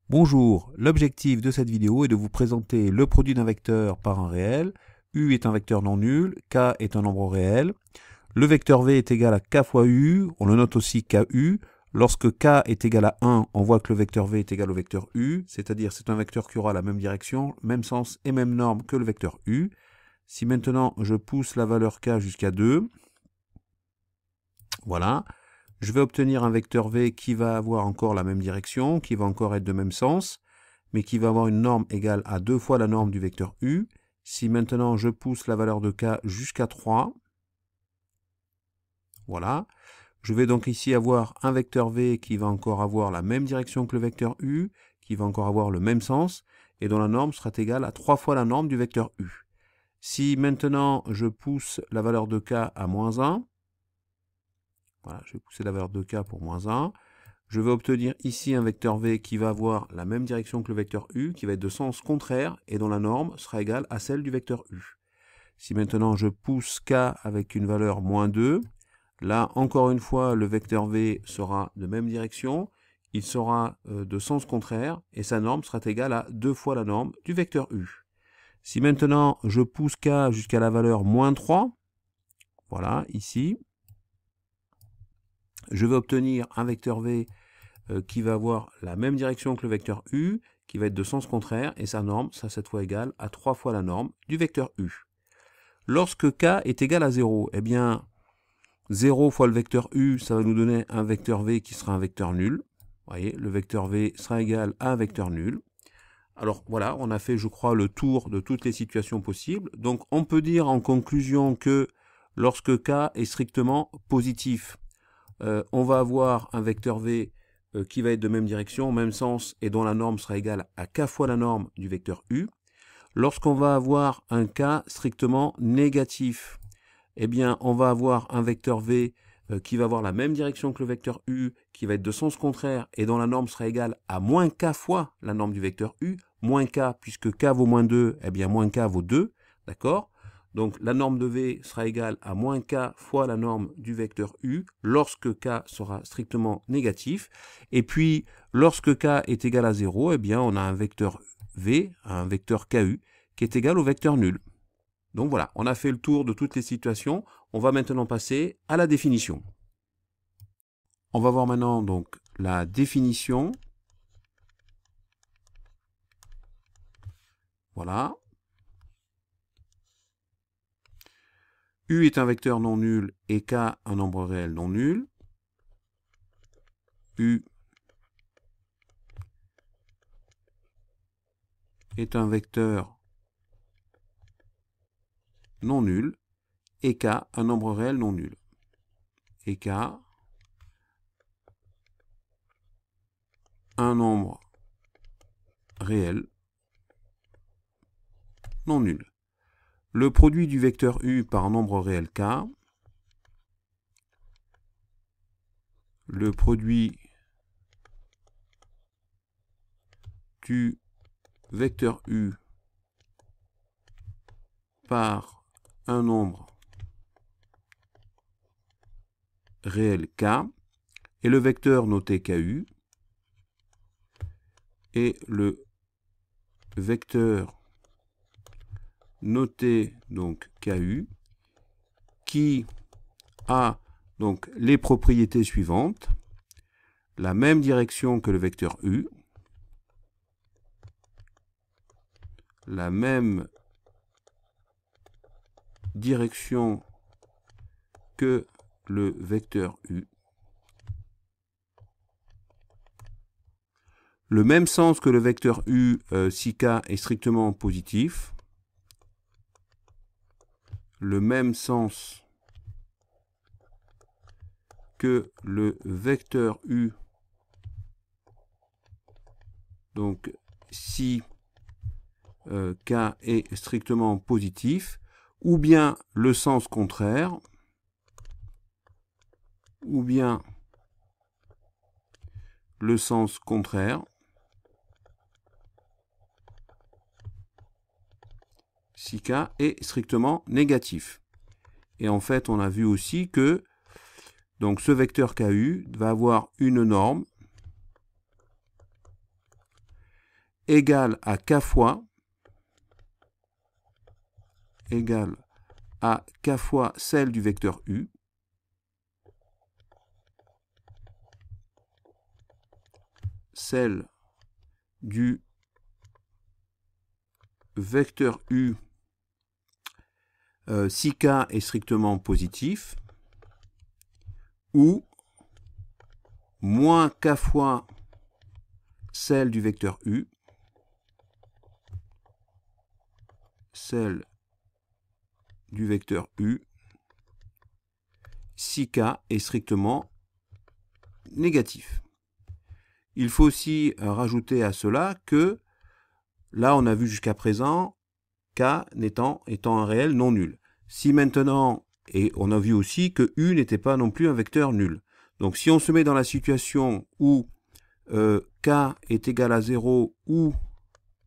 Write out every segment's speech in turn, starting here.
Bonjour, l'objectif de cette vidéo est de vous présenter le produit d'un vecteur par un réel. U est un vecteur non nul, K est un nombre réel. Le vecteur V est égal à K fois U, on le note aussi KU. Lorsque K est égal à 1, on voit que le vecteur V est égal au vecteur U, c'est-à-dire c'est un vecteur qui aura la même direction, même sens et même norme que le vecteur U. Si maintenant je pousse la valeur K jusqu'à 2, voilà, je vais obtenir un vecteur V qui va avoir encore la même direction, qui va encore être de même sens, mais qui va avoir une norme égale à 2 fois la norme du vecteur U. Si maintenant je pousse la valeur de K jusqu'à 3, voilà, je vais donc ici avoir un vecteur V qui va encore avoir la même direction que le vecteur U, qui va encore avoir le même sens, et dont la norme sera égale à 3 fois la norme du vecteur U. Si maintenant je pousse la valeur de K à moins 1, voilà, je vais pousser la valeur de K pour moins 1. Je vais obtenir ici un vecteur V qui va avoir la même direction que le vecteur U, qui va être de sens contraire, et dont la norme sera égale à celle du vecteur U. Si maintenant je pousse K avec une valeur moins 2, là, encore une fois, le vecteur V sera de même direction, il sera de sens contraire, et sa norme sera égale à 2 fois la norme du vecteur U. Si maintenant je pousse K jusqu'à la valeur moins 3, voilà, ici, je vais obtenir un vecteur V qui va avoir la même direction que le vecteur U, qui va être de sens contraire, et sa norme sera cette fois égale à 3 fois la norme du vecteur U. Lorsque K est égal à 0, eh bien, 0 fois le vecteur U, ça va nous donner un vecteur V qui sera un vecteur nul. Vous voyez, le vecteur V sera égal à un vecteur nul. Alors voilà, on a fait, je crois, le tour de toutes les situations possibles. Donc on peut dire en conclusion que lorsque K est strictement positif, on va avoir un vecteur V qui va être de même direction, même sens, et dont la norme sera égale à K fois la norme du vecteur U. Lorsqu'on va avoir un K strictement négatif, eh bien, on va avoir un vecteur V qui va avoir la même direction que le vecteur U, qui va être de sens contraire, et dont la norme sera égale à moins K fois la norme du vecteur U. Moins K, puisque K vaut moins 2, eh bien, moins K vaut 2, d'accord ? Donc la norme de V sera égale à moins K fois la norme du vecteur U lorsque K sera strictement négatif. Et puis lorsque K est égal à 0, eh bien on a un vecteur V, un vecteur KU, qui est égal au vecteur nul. Donc voilà, on a fait le tour de toutes les situations. On va maintenant passer à la définition. On va voir maintenant donc la définition. Voilà. U est un vecteur non nul et K un nombre réel non nul. U est un vecteur non nul et K un nombre réel non nul. Et K un nombre réel non nul. Le produit du vecteur U par nombre réel K, le produit du vecteur U par un nombre réel K, et le vecteur noté KU, et le vecteur noté donc KU, qui a donc les propriétés suivantes: la même direction que le vecteur U, la même direction que le vecteur U, le même sens que le vecteur U si K est strictement positif, le même sens que le vecteur U, donc si K est strictement positif, ou bien le sens contraire, ou bien le sens contraire, si k est strictement négatif. Et en fait, on a vu aussi que donc ce vecteur KU va avoir une norme égale à k fois celle du vecteur U celle du vecteur U si k est strictement positif, ou moins k fois celle du vecteur U, celle du vecteur U, si k est strictement négatif. Il faut aussi rajouter à cela que, là on a vu jusqu'à présent, k étant un réel non nul. Si maintenant, et on a vu aussi que U n'était pas non plus un vecteur nul. Donc si on se met dans la situation où k est égal à 0, ou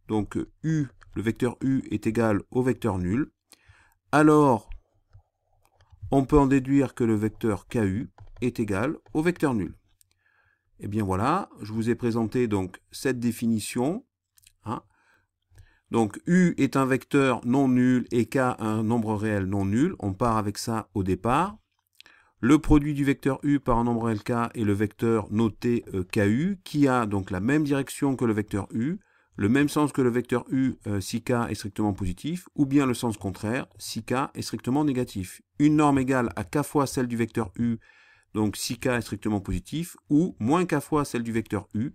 donc U, le vecteur U est égal au vecteur nul, alors on peut en déduire que le vecteur KU est égal au vecteur nul. Et bien voilà, je vous ai présenté donc cette définition. Donc U est un vecteur non nul et K un nombre réel non nul. On part avec ça au départ. Le produit du vecteur U par un nombre réel K est le vecteur noté KU, qui a donc la même direction que le vecteur U, le même sens que le vecteur U si K est strictement positif, ou bien le sens contraire si K est strictement négatif. Une norme égale à K fois celle du vecteur U, donc si K est strictement positif, ou moins K fois celle du vecteur U,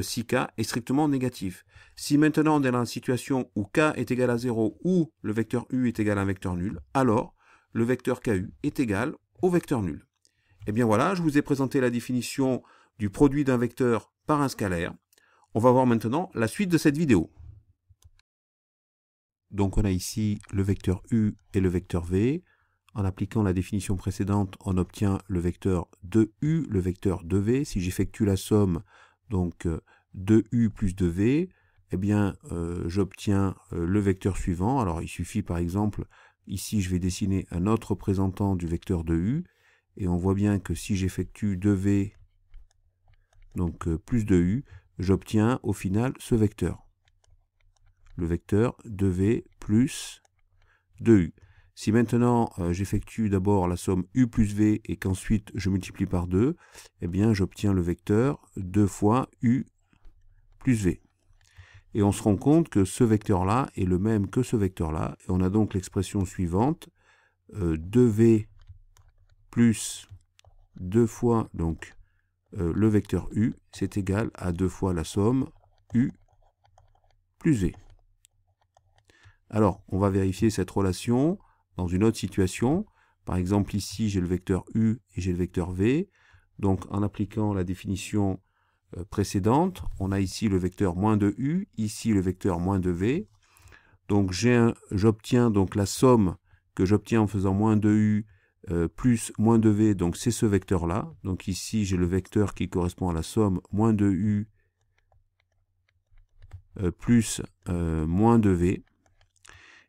si k est strictement négatif. Si maintenant on est dans la situation où k est égal à 0 ou le vecteur u est égal à un vecteur nul, alors le vecteur ku est égal au vecteur nul. Et bien voilà, je vous ai présenté la définition du produit d'un vecteur par un scalaire. On va voir maintenant la suite de cette vidéo. Donc on a ici le vecteur u et le vecteur v. En appliquant la définition précédente, on obtient le vecteur 2u, le vecteur 2v. Si j'effectue la somme, donc 2u plus 2v, eh bien j'obtiens le vecteur suivant. Alors il suffit par exemple, ici je vais dessiner un autre représentant du vecteur 2u, et on voit bien que si j'effectue 2v, donc plus 2u, j'obtiens au final ce vecteur. Le vecteur 2v plus 2u. Si maintenant j'effectue d'abord la somme u plus v et qu'ensuite je multiplie par 2, eh bien j'obtiens le vecteur 2 fois u plus v. Et on se rend compte que ce vecteur-là est le même que ce vecteur-là. Et on a donc l'expression suivante, 2v plus 2 fois donc, le vecteur u, c'est égal à 2 fois la somme u plus v. Alors, on va vérifier cette relation dans une autre situation. Par exemple, ici, j'ai le vecteur u et j'ai le vecteur v. Donc, en appliquant la définition précédente, on a ici le vecteur moins 2u, ici le vecteur moins 2v. Donc, j'obtiens donc la somme que j'obtiens en faisant moins 2u plus moins 2v, donc c'est ce vecteur-là. Donc ici, j'ai le vecteur qui correspond à la somme moins 2u plus moins 2v.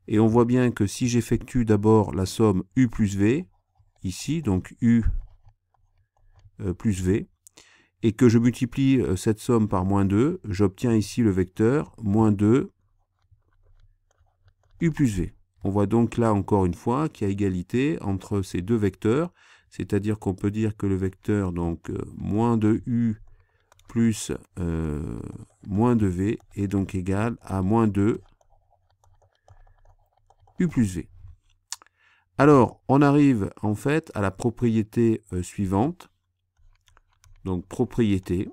Et on voit bien que si j'effectue d'abord la somme u plus v, ici, donc u plus v, et que je multiplie cette somme par moins 2, j'obtiens ici le vecteur moins 2 u plus v. On voit donc là encore une fois qu'il y a égalité entre ces deux vecteurs, c'est-à-dire qu'on peut dire que le vecteur donc moins 2u plus moins 2v est donc égal à moins 2 u plus v. Alors, on arrive en fait à la propriété suivante. Donc, propriété.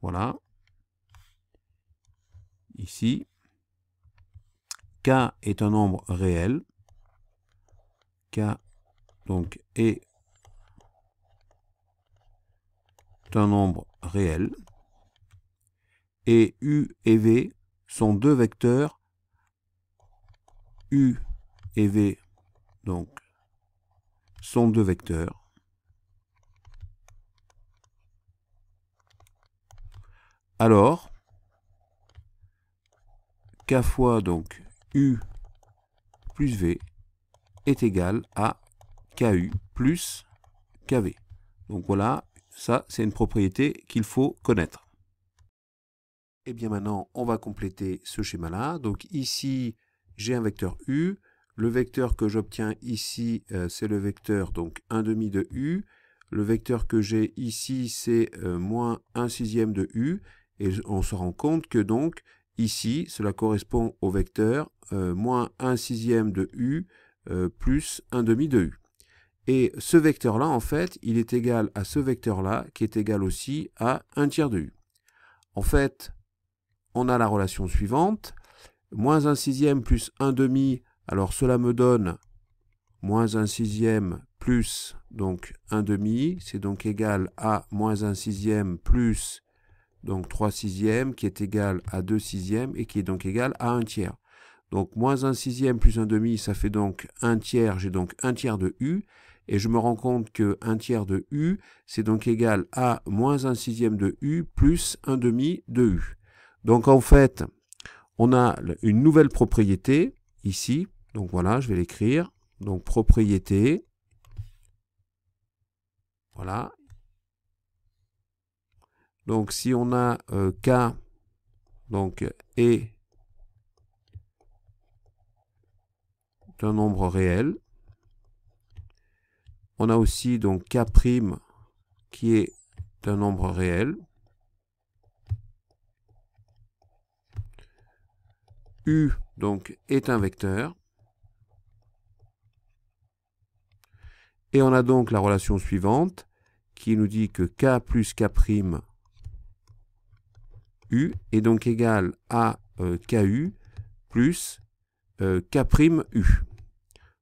Voilà. Ici. K est un nombre réel. K donc est un nombre réel. Et U et V sont deux vecteurs. U et V donc sont deux vecteurs. Alors, K fois donc U plus V est égal à KU plus KV. Donc voilà, ça c'est une propriété qu'il faut connaître. Et bien maintenant, on va compléter ce schéma-là. Donc ici, j'ai un vecteur U. Le vecteur que j'obtiens ici, c'est le vecteur donc 1/2 de U. Le vecteur que j'ai ici, c'est moins 1/6 de U. Et on se rend compte que donc, ici, cela correspond au vecteur moins 1/6 de U plus 1/2 de U. Et ce vecteur-là, en fait, il est égal à ce vecteur-là, qui est égal aussi à 1/3 de U. En fait, on a la relation suivante. Moins 1/6 plus 1/2, alors cela me donne moins 1/6 plus donc 1/2, c'est donc égal à moins 1/6 plus donc 3/6 qui est égal à 2/6 et qui est donc égal à 1/3. Donc moins 1/6 plus 1/2, ça fait donc 1/3, j'ai donc 1/3 de U, et je me rends compte que 1/3 de U, c'est donc égal à moins 1/6 de U plus 1/2 de U. Donc en fait, on a une nouvelle propriété ici, donc voilà, je vais l'écrire, donc propriété, voilà. Donc si on a K donc est un nombre réel, on a aussi donc K' qui est un nombre réel, U donc est un vecteur, et on a donc la relation suivante qui nous dit que K plus K' U est donc égal à KU plus K'U.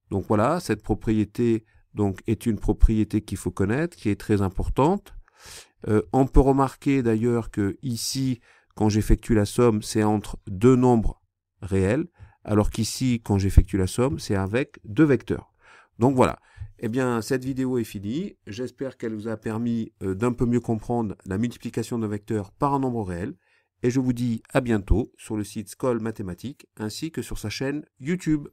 Donc voilà, cette propriété donc, est une propriété qu'il faut connaître, qui est très importante. On peut remarquer d'ailleurs que ici, quand j'effectue la somme, c'est entre deux nombres réels, alors qu'ici, quand j'effectue la somme, c'est avec deux vecteurs. Donc voilà. Eh bien, cette vidéo est finie. J'espère qu'elle vous a permis d'un peu mieux comprendre la multiplication d'un vecteur par un nombre réel. Et je vous dis à bientôt sur le site Scol Mathématiques ainsi que sur sa chaîne YouTube.